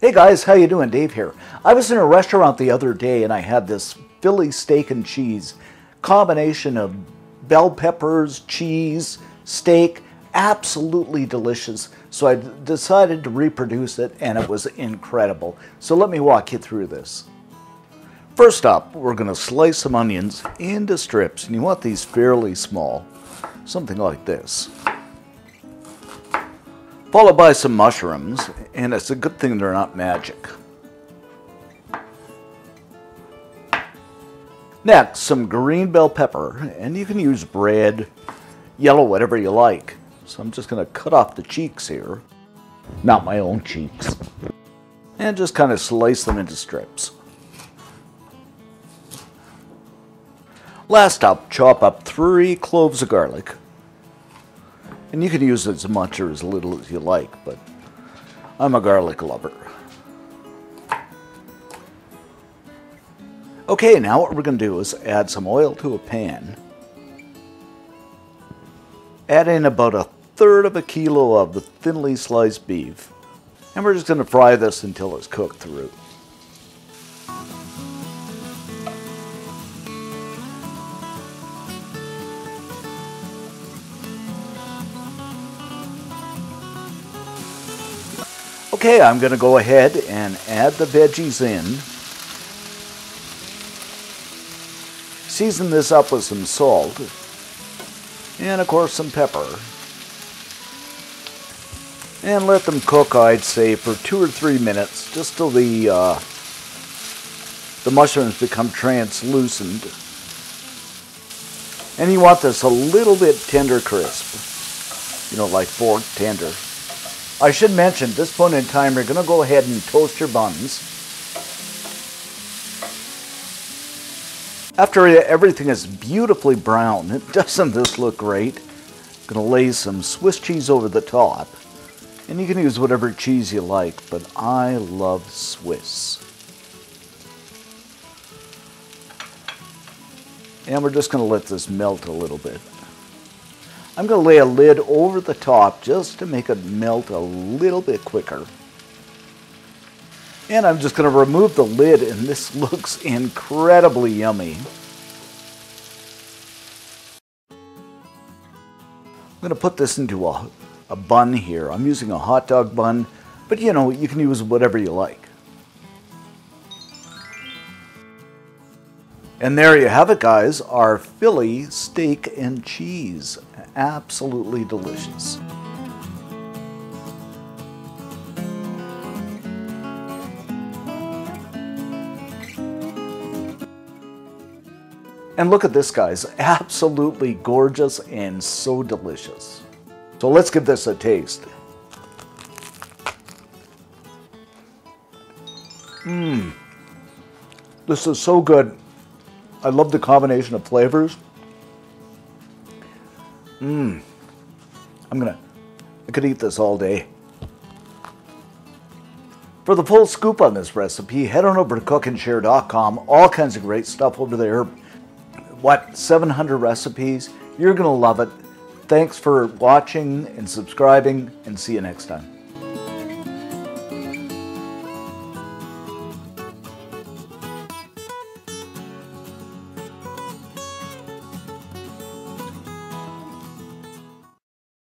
Hey guys, how you doing? Dave here. I was in a restaurant the other day and I had this Philly steak and cheese combination of bell peppers, cheese, steak, absolutely delicious. So I decided to reproduce it and it was incredible. So let me walk you through this. First up, we're going to slice some onions into strips, and you want these fairly small, something like this. Followed by some mushrooms, and it's a good thing they're not magic. Next, some green bell pepper, and you can use red, yellow, whatever you like. So I'm just going to cut off the cheeks here, not my own cheeks, and just kind of slice them into strips. Last up, chop up 3 cloves of garlic. And you can use as much or as little as you like, but I'm a garlic lover. Okay, now what we're going to do is add some oil to a pan. Add in about 1/3 kilo of the thinly sliced beef. And we're just going to fry this until it's cooked through. Okay, I'm going to go ahead and add the veggies in. Season this up with some salt. And of course some pepper. And let them cook, I'd say, for 2 or 3 minutes, just till the mushrooms become translucent. And you want this a little bit tender crisp. You know, like fork tender. I should mention, at this point in time, you're going to go ahead and toast your buns. After everything is beautifully brown, doesn't this look great? I'm going to lay some Swiss cheese over the top. And you can use whatever cheese you like, but I love Swiss. And we're just going to let this melt a little bit. I'm going to lay a lid over the top just to make it melt a little bit quicker. And I'm just going to remove the lid, and this looks incredibly yummy. I'm going to put this into a bun here. I'm using a hot dog bun, but you know, you can use whatever you like. And there you have it, guys, our Philly steak and cheese. Absolutely delicious. And look at this, guys. Absolutely gorgeous and so delicious. So let's give this a taste. This is so good. I love the combination of flavors. I could eat this all day. For the full scoop on this recipe, head on over to cookandshare.com. All kinds of great stuff over there. 700 recipes? You're going to love it. Thanks for watching and subscribing, and see you next time.